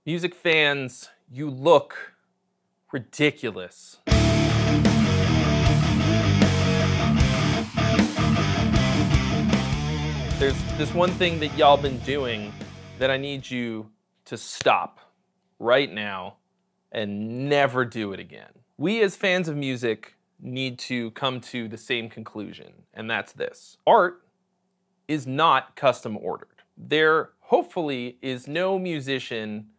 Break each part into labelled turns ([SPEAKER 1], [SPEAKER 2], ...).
[SPEAKER 1] Music fans, you look ridiculous. There's this one thing that y'all been doing that I need you to stop right now and never do it again. We as fans of music need to come to the same conclusion, and that's this. Art is not custom ordered. There hopefully is no musician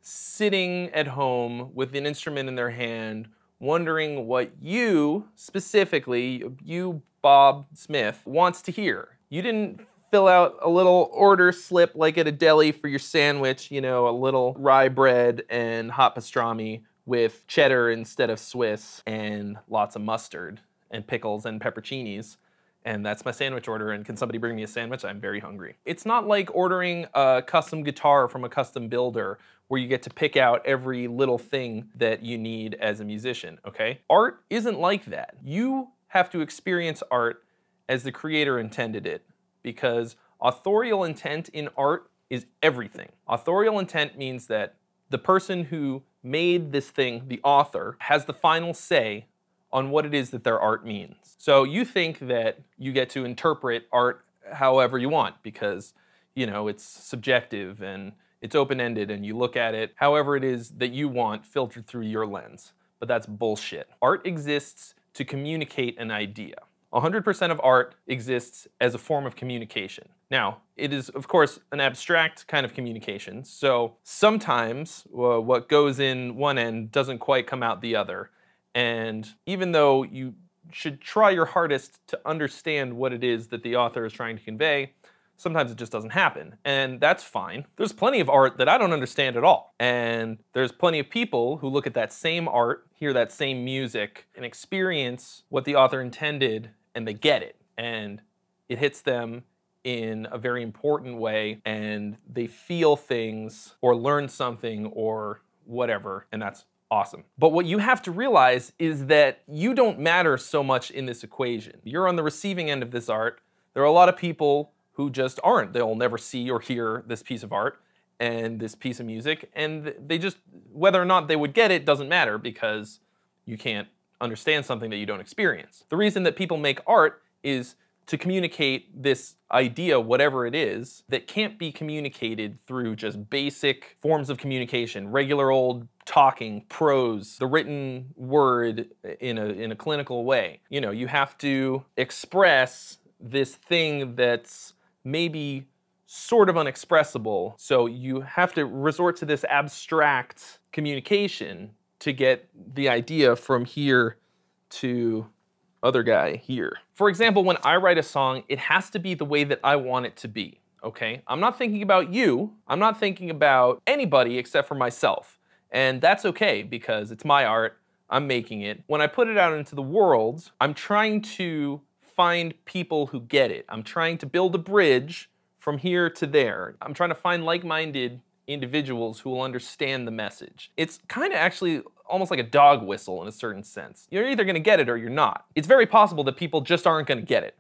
[SPEAKER 1] sitting at home with an instrument in their hand wondering what you, specifically, you, Bob Smith, wants to hear. You didn't fill out a little order slip like at a deli for your sandwich, you know, a little rye bread and hot pastrami with cheddar instead of Swiss and lots of mustard and pickles and pepperoncinis. And that's my sandwich order, and can somebody bring me a sandwich? I'm very hungry. It's not like ordering a custom guitar from a custom builder where you get to pick out every little thing that you need as a musician, okay? Art isn't like that. You have to experience art as the creator intended it, because authorial intent in art is everything. Authorial intent means that the person who made this thing, the author, has the final say on what it is that their art means. So you think that you get to interpret art however you want because, you know, it's subjective and it's open-ended and you look at it however it is that you want filtered through your lens. But that's bullshit. Art exists to communicate an idea. 100% of art exists as a form of communication. Now, it is, of course, an abstract kind of communication, so sometimes what goes in one end doesn't quite come out the other. And even though you should try your hardest to understand what it is that the author is trying to convey, sometimes it just doesn't happen, and that's fine. There's plenty of art that I don't understand at all, and there's plenty of people who look at that same art, hear that same music, and experience what the author intended, and they get it, and it hits them in a very important way, and they feel things, or learn something, or whatever, and that's awesome. But what you have to realize is that you don't matter so much in this equation. You're on the receiving end of this art. There are a lot of people who just aren't. They'll never see or hear this piece of art and this piece of music, and they just, whether or not they would get it doesn't matter because you can't understand something that you don't experience. The reason that people make art is to communicate this idea, whatever it is, that can't be communicated through just basic forms of communication, regular old talking, prose, the written word in a clinical way. You know, you have to express this thing that's maybe sort of unexpressible, so you have to resort to this abstract communication to get the idea from here to other guy here. For example, when I write a song, it has to be the way that I want it to be, okay? I'm not thinking about you. I'm not thinking about anybody except for myself. And that's okay because it's my art, I'm making it. When I put it out into the world, I'm trying to find people who get it. I'm trying to build a bridge from here to there. I'm trying to find like-minded individuals who will understand the message. It's kind of actually almost like a dog whistle in a certain sense. You're either gonna get it or you're not. It's very possible that people just aren't gonna get it.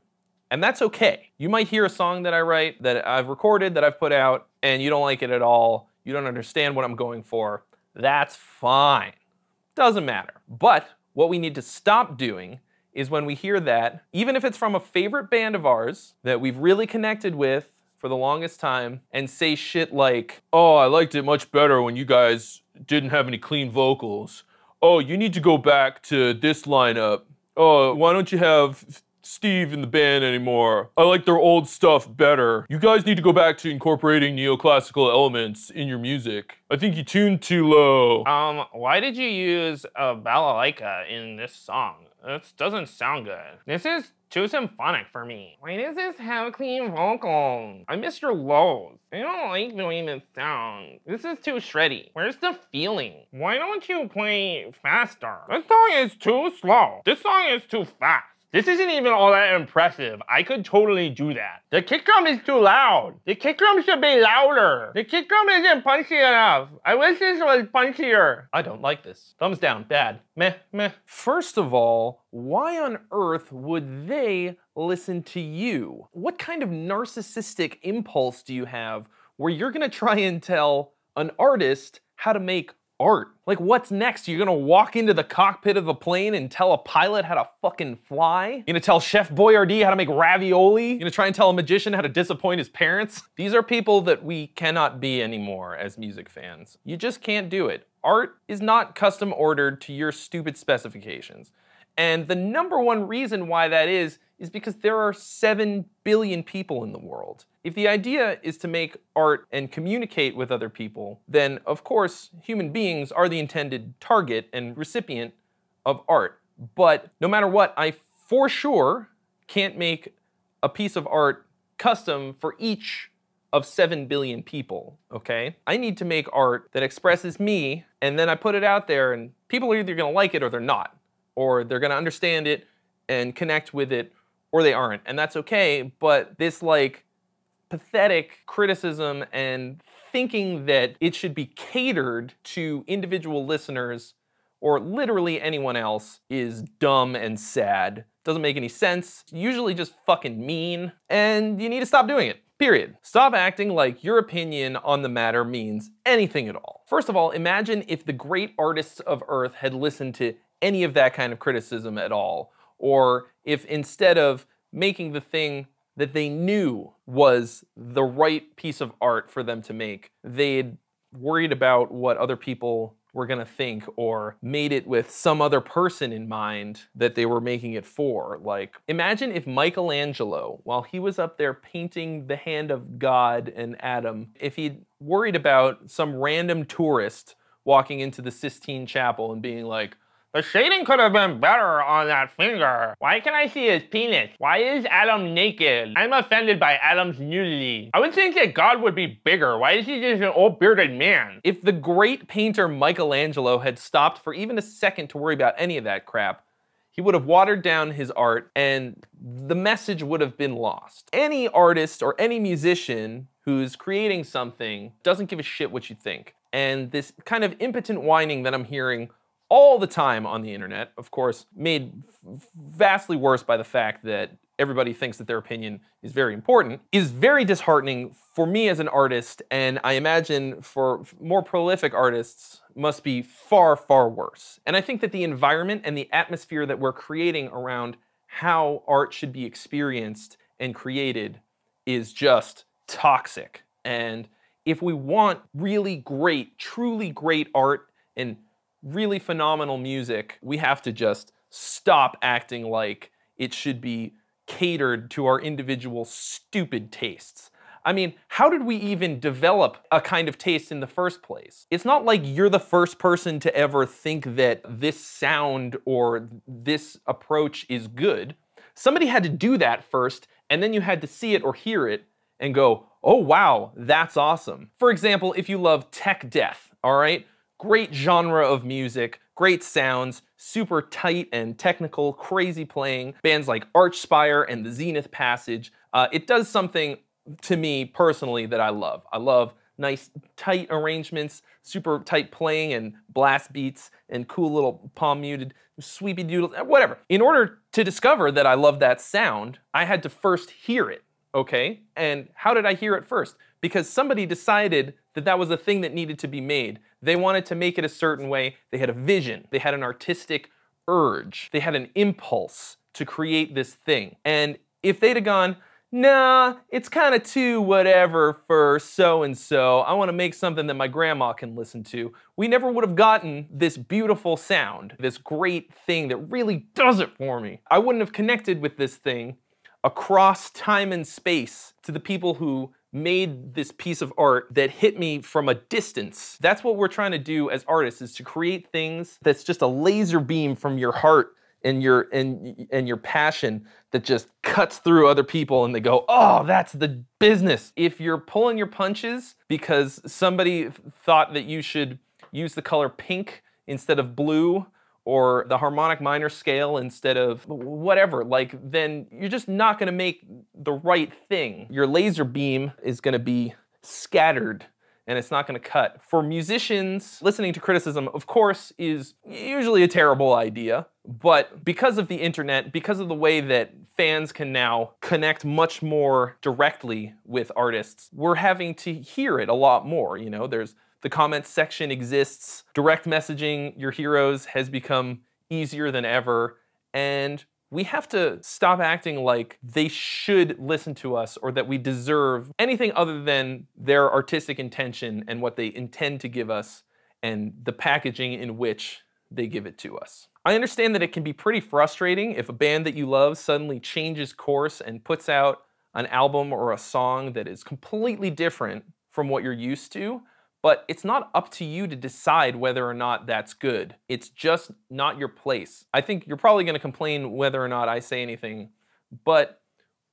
[SPEAKER 1] And that's okay. You might hear a song that I write, that I've recorded, that I've put out, and you don't like it at all. You don't understand what I'm going for. That's fine. Doesn't matter. But what we need to stop doing is when we hear that, even if it's from a favorite band of ours that we've really connected with for the longest time, and say shit like, oh, I liked it much better when you guys didn't have any clean vocals. Oh, you need to go back to this lineup. Oh, why don't you have Steve in the band anymore? I like their old stuff better. You guys need to go back to incorporating neoclassical elements in your music. I think you tuned too low.
[SPEAKER 2] Why did you use a balalaika in this song? This doesn't sound good. This is too symphonic for me. Why does this have clean vocals? I miss your lows. I don't like the way this sounds. This is too shreddy. Where's the feeling? Why don't you play faster? This song is too slow. This song is too fast. This isn't even all that impressive. I could totally do that. The kick drum is too loud. The kick drum should be louder. The kick drum isn't punchy enough. I wish this was punchier.
[SPEAKER 1] I don't like this. Thumbs down, bad. Meh, meh. First of all, why on earth would they listen to you? What kind of narcissistic impulse do you have where you're gonna try and tell an artist how to make art. Like, what's next? You're gonna walk into the cockpit of a plane and tell a pilot how to fucking fly? You're gonna tell Chef Boyardee how to make ravioli? You're gonna try and tell a magician how to disappoint his parents? These are people that we cannot be anymore as music fans. You just can't do it. Art is not custom ordered to your stupid specifications. And the number one reason why that is because there are 7 billion people in the world. If the idea is to make art and communicate with other people, then of course human beings are the intended target and recipient of art. But no matter what, I for sure can't make a piece of art custom for each of 7 billion people, okay? I need to make art that expresses me, and then I put it out there, and people are either gonna like it or they're not. Or they're gonna understand it and connect with it, or they aren't, and that's okay. But this like pathetic criticism and thinking that it should be catered to individual listeners or literally anyone else is dumb and sad. Doesn't make any sense. It's usually just fucking mean, and you need to stop doing it. Period. Stop acting like your opinion on the matter means anything at all. First of all, imagine if the great artists of Earth had listened to any of that kind of criticism at all, or if instead of making the thing that they knew was the right piece of art for them to make, they'd worried about what other people were gonna think, or made it with some other person in mind that they were making it for. Like, imagine if Michelangelo, while he was up there painting the hand of God and Adam, if he'd worried about some random tourist walking into the Sistine Chapel and being like,
[SPEAKER 2] the shading could have been better on that finger. Why can I see his penis? Why is Adam naked? I'm offended by Adam's nudity. I would think that God would be bigger. Why is he just an old bearded man?
[SPEAKER 1] If the great painter Michelangelo had stopped for even a second to worry about any of that crap, he would have watered down his art and the message would have been lost. Any artist or any musician who's creating something doesn't give a shit what you think. And this kind of impotent whining that I'm hearing all the time on the internet, of course, made vastly worse by the fact that everybody thinks that their opinion is very important, is very disheartening for me as an artist, and I imagine for more prolific artists must be far, far worse. And I think that the environment and the atmosphere that we're creating around how art should be experienced and created is just toxic. And if we want really great, truly great art and really phenomenal music, we have to just stop acting like it should be catered to our individual stupid tastes. I mean, how did we even develop a kind of taste in the first place? It's not like you're the first person to ever think that this sound or this approach is good. Somebody had to do that first, and then you had to see it or hear it and go, oh wow, that's awesome. For example, if you love tech death, all right? Great genre of music, great sounds, super tight and technical, crazy playing. Bands like Archspire and the Zenith Passage. It does something to me personally that I love. I love nice tight arrangements, super tight playing and blast beats and cool little palm muted sweepy doodles, whatever. In order to discover that I love that sound, I had to first hear it, okay? And how did I hear it first? Because somebody decided that that was a thing that needed to be made. They wanted to make it a certain way. They had a vision. They had an artistic urge. They had an impulse to create this thing. And if they'd have gone, nah, it's kind of too whatever for so-and-so, I want to make something that my grandma can listen to, we never would have gotten this beautiful sound, this great thing that really does it for me. I wouldn't have connected with this thing across time and space to the people who made this piece of art that hit me from a distance. That's what we're trying to do as artists, is to create things that's just a laser beam from your heart and your passion that just cuts through other people and they go, oh, that's the business. If you're pulling your punches because somebody thought that you should use the color pink instead of blue, or the harmonic minor scale instead of whatever, like, then you're just not gonna make the right thing. Your laser beam is gonna be scattered and it's not gonna cut. For musicians, listening to criticism, of course, is usually a terrible idea, but because of the internet, because of the way that fans can now connect much more directly with artists, we're having to hear it a lot more, you know? There's the comments section exists. Direct messaging your heroes has become easier than ever. And we have to stop acting like they should listen to us or that we deserve anything other than their artistic intention and what they intend to give us and the packaging in which they give it to us. I understand that it can be pretty frustrating if a band that you love suddenly changes course and puts out an album or a song that is completely different from what you're used to, but it's not up to you to decide whether or not that's good. It's just not your place. I think you're probably gonna complain whether or not I say anything, but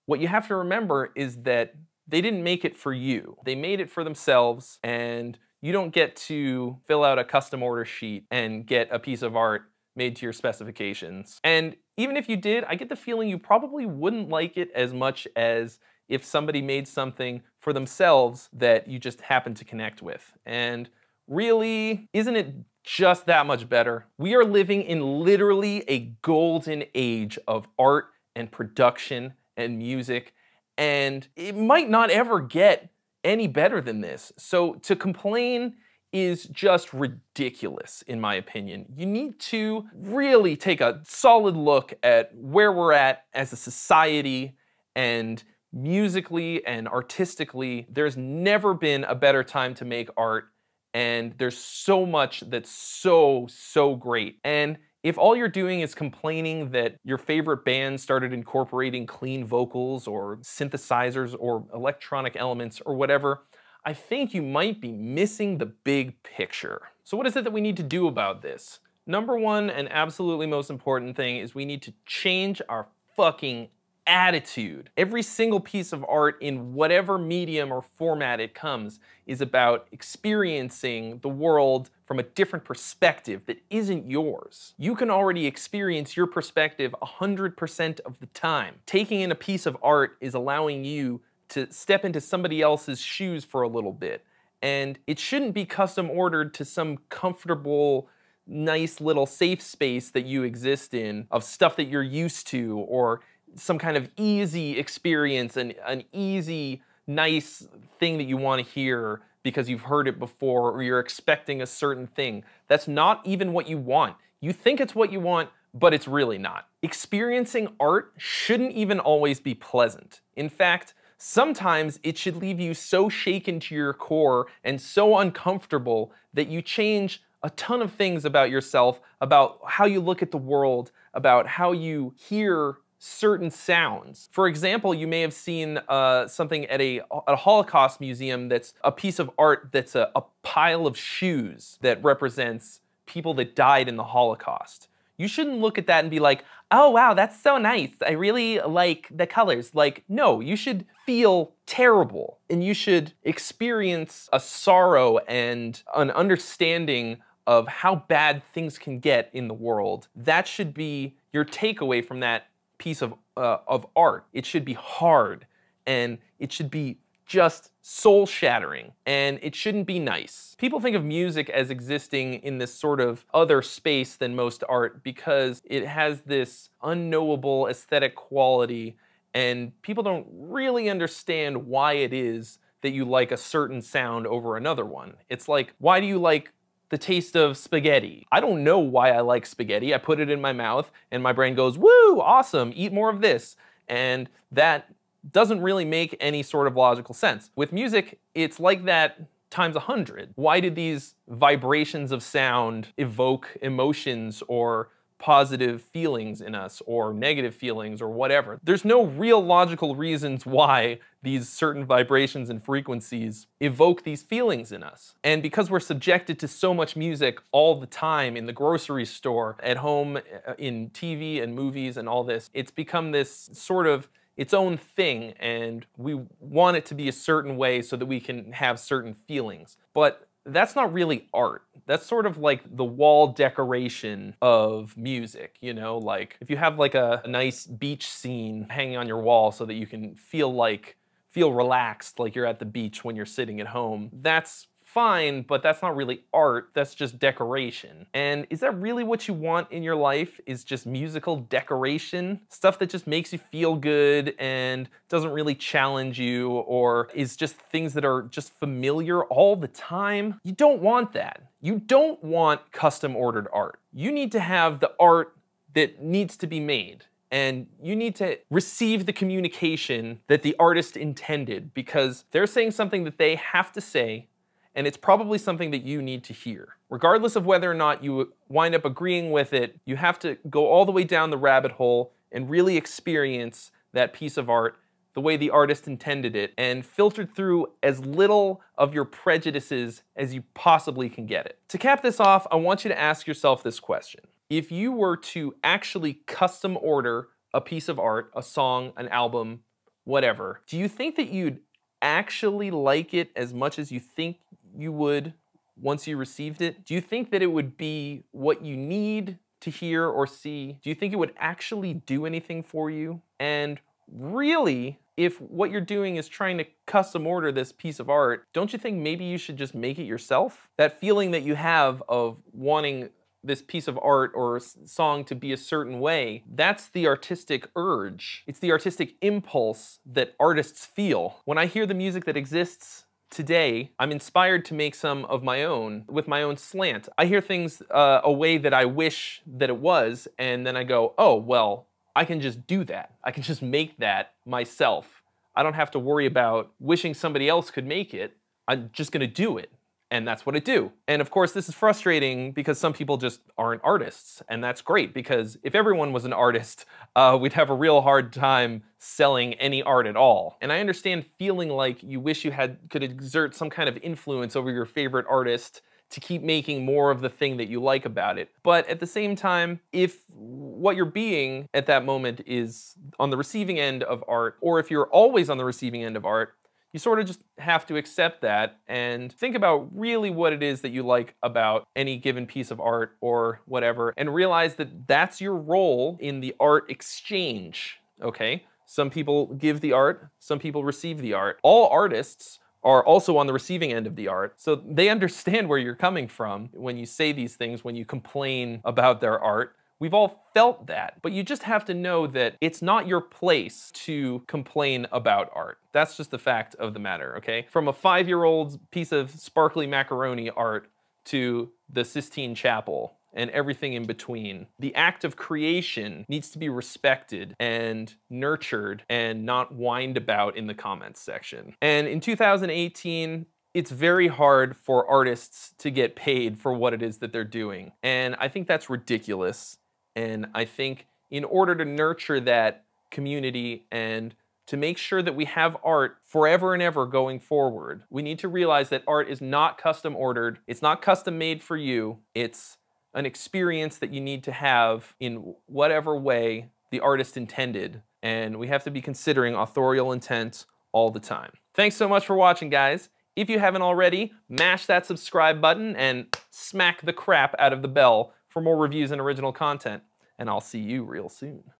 [SPEAKER 1] what you have to remember is that they didn't make it for you. They made it for themselves, and you don't get to fill out a custom order sheet and get a piece of art made to your specifications. And even if you did, I get the feeling you probably wouldn't like it as much as if somebody made something for themselves that you just happen to connect with. And really, isn't it just that much better? We are living in literally a golden age of art and production and music, and it might not ever get any better than this. So to complain is just ridiculous, in my opinion. You need to really take a solid look at where we're at as a society, and musically and artistically, there's never been a better time to make art, and there's so much that's so great. And if all you're doing is complaining that your favorite band started incorporating clean vocals or synthesizers or electronic elements or whatever, I think you might be missing the big picture. So what is it that we need to do about this? Number one and absolutely most important thing is we need to change our fucking attitude. Every single piece of art in whatever medium or format it comes is about experiencing the world from a different perspective that isn't yours. You can already experience your perspective 100% of the time. Taking in a piece of art is allowing you to step into somebody else's shoes for a little bit. And it shouldn't be custom ordered to some comfortable, nice little safe space that you exist in of stuff that you're used to, or some kind of easy experience and an easy, nice thing that you want to hear because you've heard it before or you're expecting a certain thing. That's not even what you want. You think it's what you want, but it's really not. Experiencing art shouldn't even always be pleasant. In fact, sometimes it should leave you so shaken to your core and so uncomfortable that you change a ton of things about yourself, about how you look at the world, about how you hear certain sounds. For example, you may have seen something at a Holocaust museum that's a piece of art that's a pile of shoes that represents people that died in the Holocaust. You shouldn't look at that and be like, oh wow, that's so nice. I really like the colors. Like, no, you should feel terrible, and you should experience a sorrow and an understanding of how bad things can get in the world. That should be your takeaway from that piece of art. It should be hard, and it should be just soul-shattering, and it shouldn't be nice. People think of music as existing in this sort of other space than most art because it has this unknowable aesthetic quality, and people don't really understand why it is that you like a certain sound over another one. It's like, why do you like the taste of spaghetti? I don't know why I like spaghetti. I put it in my mouth and my brain goes, woo, awesome, eat more of this. And that doesn't really make any sort of logical sense. With music, it's like that times 100. Why did these vibrations of sound evoke emotions or positive feelings in us, or negative feelings, or whatever? There's no real logical reasons why these certain vibrations and frequencies evoke these feelings in us. And because we're subjected to so much music all the time in the grocery store, at home, in TV and movies and all this, it's become this sort of its own thing, and we want it to be a certain way so that we can have certain feelings. But that's not really art. That's sort of like the wall decoration of music, you know? Like, if you have like a nice beach scene hanging on your wall so that you can feel relaxed, like you're at the beach when you're sitting at home, that's fine, but that's not really art, that's just decoration. And is that really what you want in your life, is just musical decoration? Stuff that just makes you feel good and doesn't really challenge you, or is just things that are just familiar all the time? You don't want that. You don't want custom ordered art. You need to have the art that needs to be made. And you need to receive the communication that the artist intended, because they're saying something that they have to say, and it's probably something that you need to hear. Regardless of whether or not you wind up agreeing with it, you have to go all the way down the rabbit hole and really experience that piece of art the way the artist intended it, and filtered through as little of your prejudices as you possibly can get it. To cap this off, I want you to ask yourself this question. If you were to actually custom order a piece of art, a song, an album, whatever, do you think that you'd actually like it as much as you think you would once you received it? Do you think that it would be what you need to hear or see? Do you think it would actually do anything for you? And really, if what you're doing is trying to custom order this piece of art, don't you think maybe you should just make it yourself? That feeling that you have of wanting this piece of art or song to be a certain way, that's the artistic urge. It's the artistic impulse that artists feel. When I hear the music that exists today, I'm inspired to make some of my own, with my own slant. I hear things a way that I wish that it was, and then I go, oh, well, I can just do that. I can just make that myself. I don't have to worry about wishing somebody else could make it. I'm just gonna do it. And that's what I do. And of course, this is frustrating because some people just aren't artists. And that's great, because if everyone was an artist, we'd have a real hard time selling any art at all. And I understand feeling like you wish you could exert some kind of influence over your favorite artist to keep making more of the thing that you like about it. But at the same time, if what you're being at that moment is on the receiving end of art, or if you're always on the receiving end of art, you sort of just have to accept that and think about really what it is that you like about any given piece of art or whatever, and realize that that's your role in the art exchange, okay? Some people give the art, some people receive the art. All artists are also on the receiving end of the art, so they understand where you're coming from when you say these things, when you complain about their art. We've all felt that, but you just have to know that it's not your place to complain about art. That's just the fact of the matter, okay? From a 5-year-old's piece of sparkly macaroni art to the Sistine Chapel and everything in between, the act of creation needs to be respected and nurtured and not whined about in the comments section. And in 2018, it's very hard for artists to get paid for what it is that they're doing. And I think that's ridiculous. And I think in order to nurture that community and to make sure that we have art forever and ever going forward, we need to realize that art is not custom ordered. It's not custom made for you. It's an experience that you need to have in whatever way the artist intended. And we have to be considering authorial intent all the time. Thanks so much for watching, guys. If you haven't already, mash that subscribe button and smack the crap out of the bell for more reviews and original content. And I'll see you real soon.